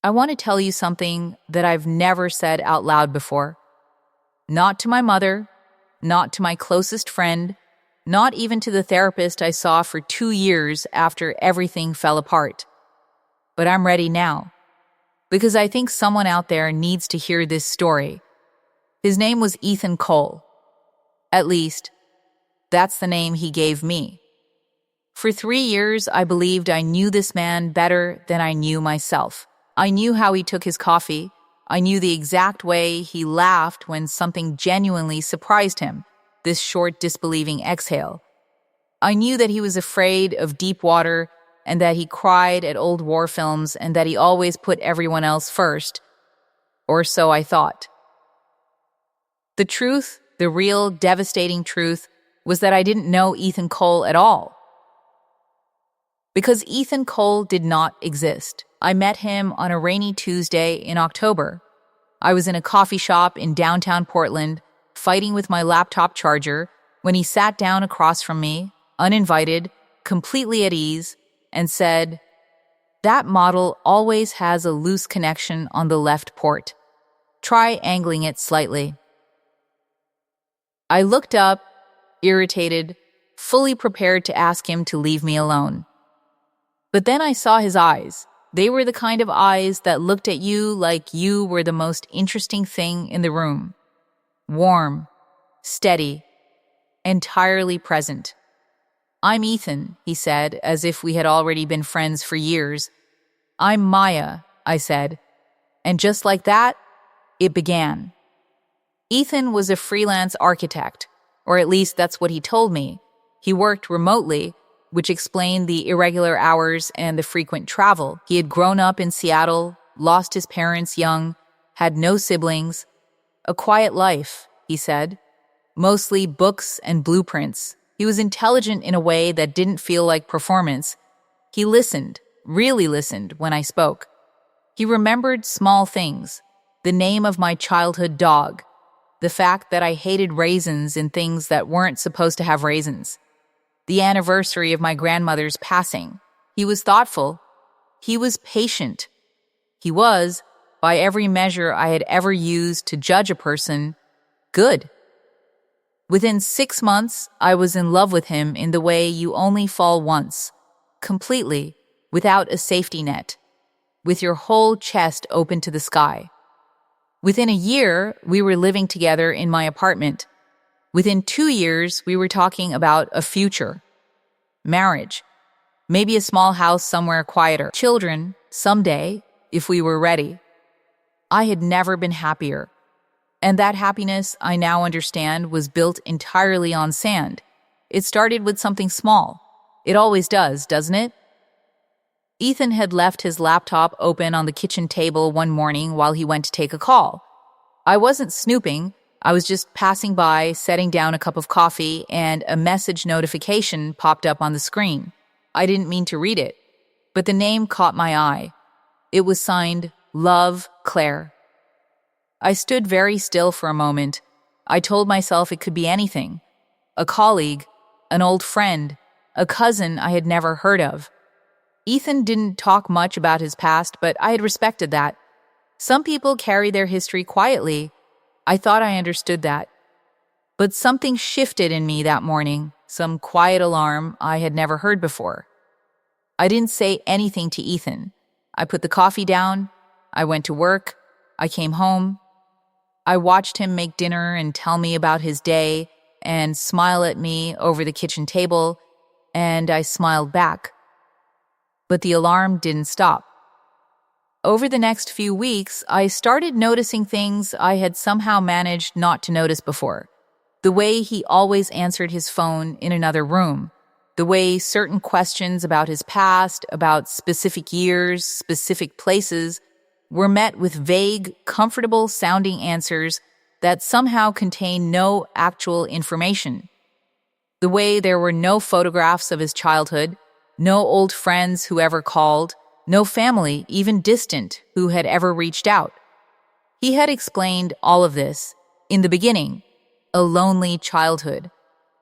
I want to tell you something that I've never said out loud before. Not to my mother, not to my closest friend, not even to the therapist I saw for 2 years after everything fell apart. But I'm ready now, because I think someone out there needs to hear this story. His name was Ethan Cole. At least, that's the name he gave me. For 3 years, I believed I knew this man better than I knew myself. I knew how he took his coffee. I knew the exact way he laughed when something genuinely surprised him, this short, disbelieving exhale. I knew that he was afraid of deep water and that he cried at old war films and that he always put everyone else first. Or so I thought. The truth, the real, devastating truth, was that I didn't know Ethan Cole at all. Because Ethan Cole did not exist. I met him on a rainy Tuesday in October. I was in a coffee shop in downtown Portland, fighting with my laptop charger, when he sat down across from me, uninvited, completely at ease, and said, "That model always has a loose connection on the left port. Try angling it slightly." I looked up, irritated, fully prepared to ask him to leave me alone. But then I saw his eyes. They were the kind of eyes that looked at you like you were the most interesting thing in the room. Warm, steady, entirely present. "I'm Ethan," he said, as if we had already been friends for years. "I'm Maya," I said. And just like that, it began. Ethan was a freelance architect, or at least that's what he told me. He worked remotely, which explained the irregular hours and the frequent travel. He had grown up in Seattle, lost his parents young, had no siblings. A quiet life, he said. Mostly books and blueprints. He was intelligent in a way that didn't feel like performance. He listened, really listened, when I spoke. He remembered small things. The name of my childhood dog. The fact that I hated raisins in things that weren't supposed to have raisins. The anniversary of my grandmother's passing. He was thoughtful. He was patient. He was, by every measure I had ever used to judge a person, good. Within 6 months, I was in love with him in the way you only fall once, completely, without a safety net, with your whole chest open to the sky. Within a year, we were living together in my apartment. Within 2 years, we were talking about a future. Marriage. Maybe a small house somewhere quieter. Children, someday, if we were ready. I had never been happier. And that happiness, I now understand, was built entirely on sand. It started with something small. It always does, doesn't it? Ethan had left his laptop open on the kitchen table one morning while he went to take a call. I wasn't snooping. I was just passing by, setting down a cup of coffee, and a message notification popped up on the screen. I didn't mean to read it, but the name caught my eye. It was signed, "Love, Claire." I stood very still for a moment. I told myself it could be anything. A colleague, an old friend, a cousin I had never heard of. Ethan didn't talk much about his past, but I had respected that. Some people carry their history quietly. I thought I understood that. But something shifted in me that morning, some quiet alarm I had never heard before. I didn't say anything to Ethan. I put the coffee down. I went to work. I came home. I watched him make dinner and tell me about his day and smile at me over the kitchen table, and I smiled back. But the alarm didn't stop. Over the next few weeks, I started noticing things I had somehow managed not to notice before. The way he always answered his phone in another room. The way certain questions about his past, about specific years, specific places, were met with vague, comfortable-sounding answers that somehow contained no actual information. The way there were no photographs of his childhood, no old friends who ever called, no family, even distant, who had ever reached out. He had explained all of this, in the beginning, a lonely childhood,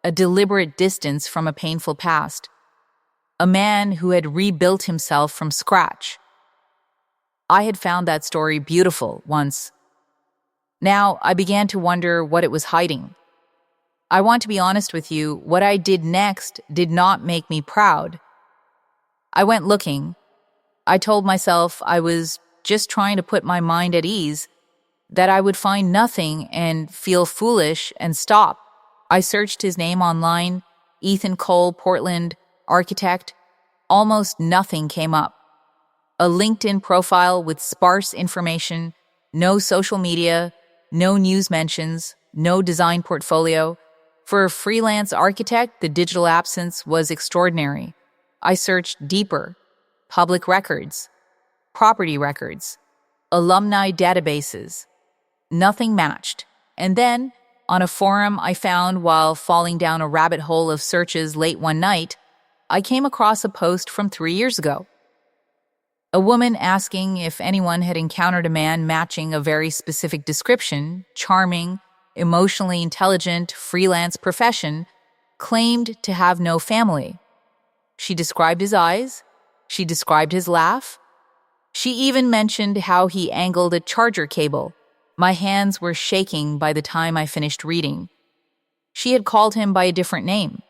a deliberate distance from a painful past, a man who had rebuilt himself from scratch. I had found that story beautiful once. Now I began to wonder what it was hiding. I want to be honest with you, what I did next did not make me proud. I went looking. I told myself I was just trying to put my mind at ease, that I would find nothing and feel foolish and stop. I searched his name online, Ethan Cole, Portland, architect. Almost nothing came up. A LinkedIn profile with sparse information, no social media, no news mentions, no design portfolio. For a freelance architect, the digital absence was extraordinary. I searched deeper. Public records, property records, alumni databases. Nothing matched. And then, on a forum I found while falling down a rabbit hole of searches late one night, I came across a post from 3 years ago. A woman asking if anyone had encountered a man matching a very specific description, charming, emotionally intelligent, freelance profession, claimed to have no family. She described his eyes. She described his laugh. She even mentioned how he angled a charger cable. My hands were shaking by the time I finished reading. She had called him by a different name.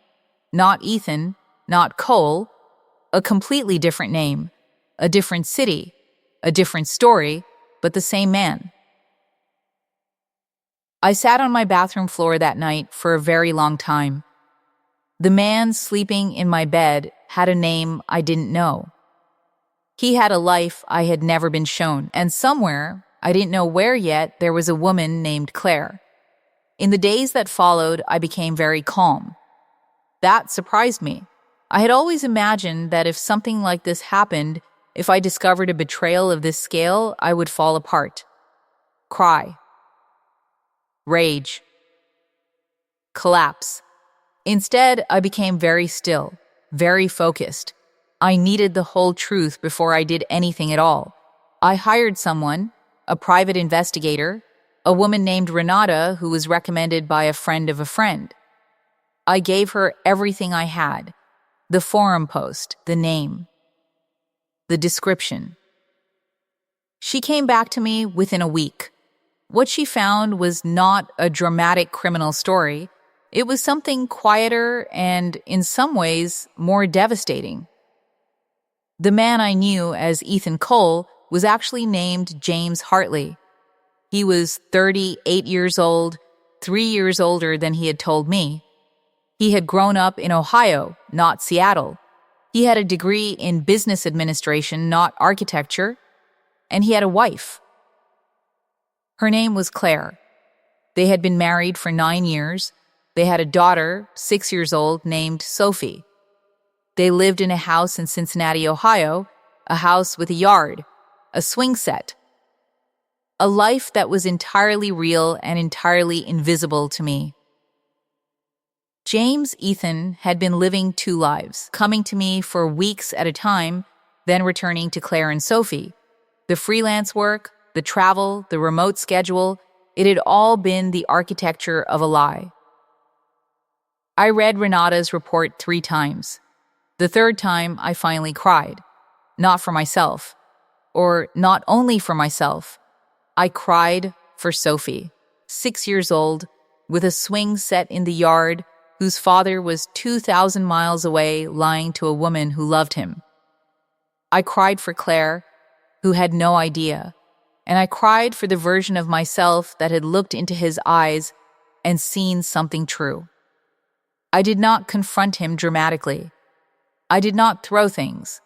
Not Ethan, not Cole, a completely different name, a different city, a different story, but the same man. I sat on my bathroom floor that night for a very long time. The man sleeping in my bed had a name I didn't know. He had a life I had never been shown, and somewhere, I didn't know where yet, there was a woman named Claire. In the days that followed, I became very calm. That surprised me. I had always imagined that if something like this happened, if I discovered a betrayal of this scale, I would fall apart. Cry. Rage. Collapse. Instead, I became very still, very focused. I needed the whole truth before I did anything at all. I hired someone, a private investigator, a woman named Renata who was recommended by a friend of a friend. I gave her everything I had, the forum post, the name, the description. She came back to me within a week. What she found was not a dramatic criminal story. It was something quieter and, in some ways, more devastating. The man I knew as Ethan Cole was actually named James Hartley. He was 38 years old, 3 years older than he had told me. He had grown up in Ohio, not Seattle. He had a degree in business administration, not architecture, and he had a wife. Her name was Claire. They had been married for 9 years. They had a daughter, 6 years old, named Sophie. They lived in a house in Cincinnati, Ohio, a house with a yard, a swing set. A life that was entirely real and entirely invisible to me. James Ethan had been living 2 lives, coming to me for weeks at a time, then returning to Claire and Sophie. The freelance work, the travel, the remote schedule, it had all been the architecture of a lie. I read Renata's report 3 times. The 3rd time, I finally cried. Not for myself. Or not only for myself. I cried for Sophie, 6 years old, with a swing set in the yard, whose father was 2,000 miles away lying to a woman who loved him. I cried for Claire, who had no idea, and I cried for the version of myself that had looked into his eyes and seen something true. I did not confront him dramatically. I did not throw things.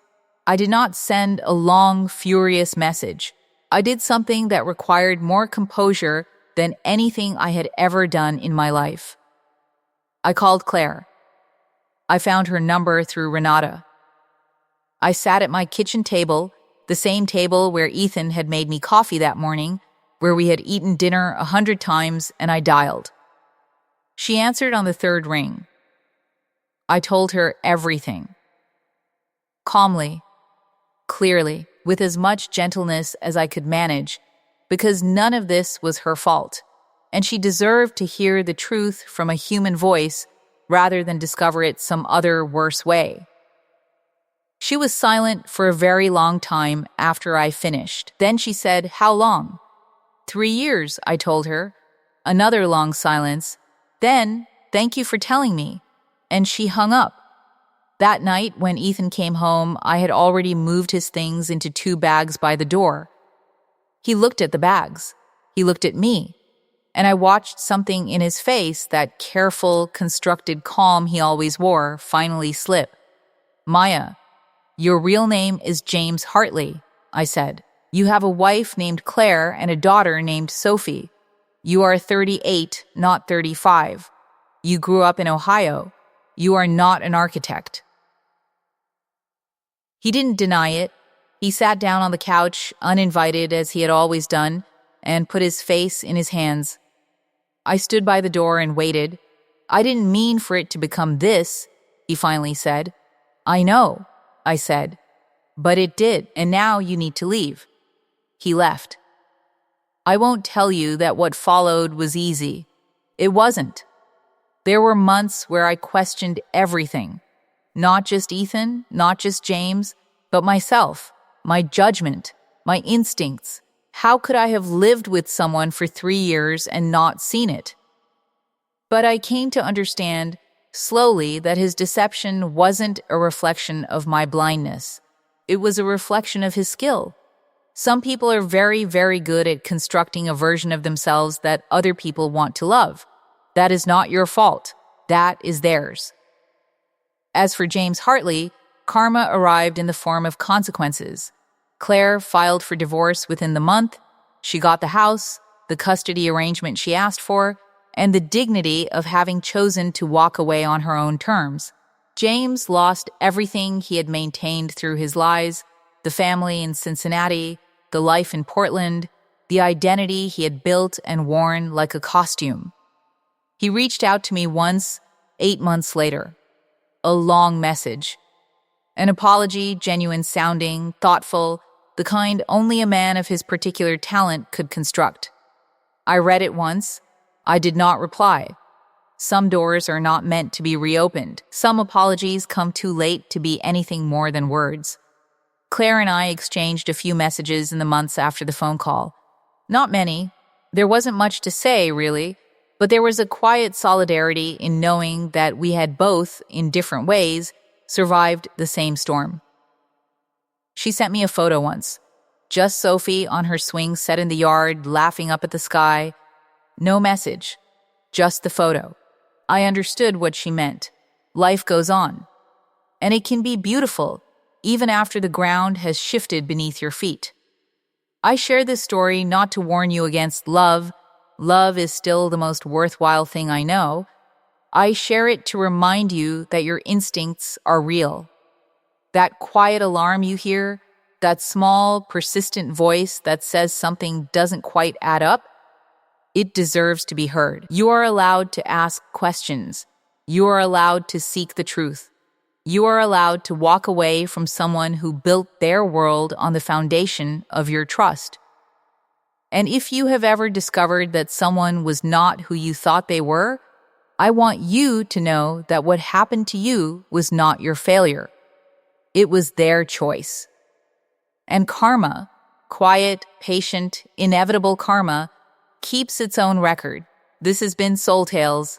I did not send a long, furious message. I did something that required more composure than anything I had ever done in my life. I called Claire. I found her number through Renata. I sat at my kitchen table, the same table where Ethan had made me coffee that morning, where we had eaten dinner 100 times, and I dialed. She answered on the 3rd ring. I told her everything. Calmly, clearly, with as much gentleness as I could manage, because none of this was her fault, and she deserved to hear the truth from a human voice rather than discover it some other worse way. She was silent for a very long time after I finished. Then she said, "How long?" 3 years, I told her. Another long silence. Then, "Thank you for telling me." And she hung up. That night, when Ethan came home, I had already moved his things into 2 bags by the door. He looked at the bags. He looked at me. And I watched something in his face, that careful, constructed calm he always wore, finally slip. "Maya, your real name is James Hartley," I said. "You have a wife named Claire and a daughter named Sophie. You are 38, not 35. You grew up in Ohio. You are not an architect." He didn't deny it. He sat down on the couch, uninvited as he had always done, and put his face in his hands. I stood by the door and waited. "I didn't mean for it to become this," he finally said. "I know," I said. "But it did, and now you need to leave." He left. I won't tell you that what followed was easy. It wasn't. There were months where I questioned everything. Not just Ethan, not just James, but myself, my judgment, my instincts. How could I have lived with someone for 3 years and not seen it? But I came to understand slowly that his deception wasn't a reflection of my blindness. It was a reflection of his skill. Some people are very, very good at constructing a version of themselves that other people want to love. That is not your fault. That is theirs. As for James Hartley, karma arrived in the form of consequences. Claire filed for divorce within the month. She got the house, the custody arrangement she asked for, and the dignity of having chosen to walk away on her own terms. James lost everything he had maintained through his lies: the family in Cincinnati, the life in Portland, the identity he had built and worn like a costume. He reached out to me once, 8 months later. A long message. An apology, genuine sounding, thoughtful, the kind only a man of his particular talent could construct. I read it once. I did not reply. Some doors are not meant to be reopened. Some apologies come too late to be anything more than words. Claire and I exchanged a few messages in the months after the phone call. Not many. There wasn't much to say, really, but there was a quiet solidarity in knowing that we had both, in different ways, survived the same storm. She sent me a photo once. Just Sophie on her swing set in the yard, laughing up at the sky. No message. Just the photo. I understood what she meant. Life goes on. And it can be beautiful, even after the ground has shifted beneath your feet. I share this story not to warn you against love. Love is still the most worthwhile thing I know. I share it to remind you that your instincts are real. That quiet alarm you hear, that small, persistent voice that says something doesn't quite add up, it deserves to be heard. You are allowed to ask questions. You are allowed to seek the truth. You are allowed to walk away from someone who built their world on the foundation of your trust. And if you have ever discovered that someone was not who you thought they were, I want you to know that what happened to you was not your failure. It was their choice. And karma, quiet, patient, inevitable karma, keeps its own record. This has been Soul Tales.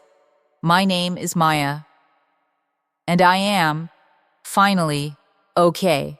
My name is Maya. And I am, finally, okay.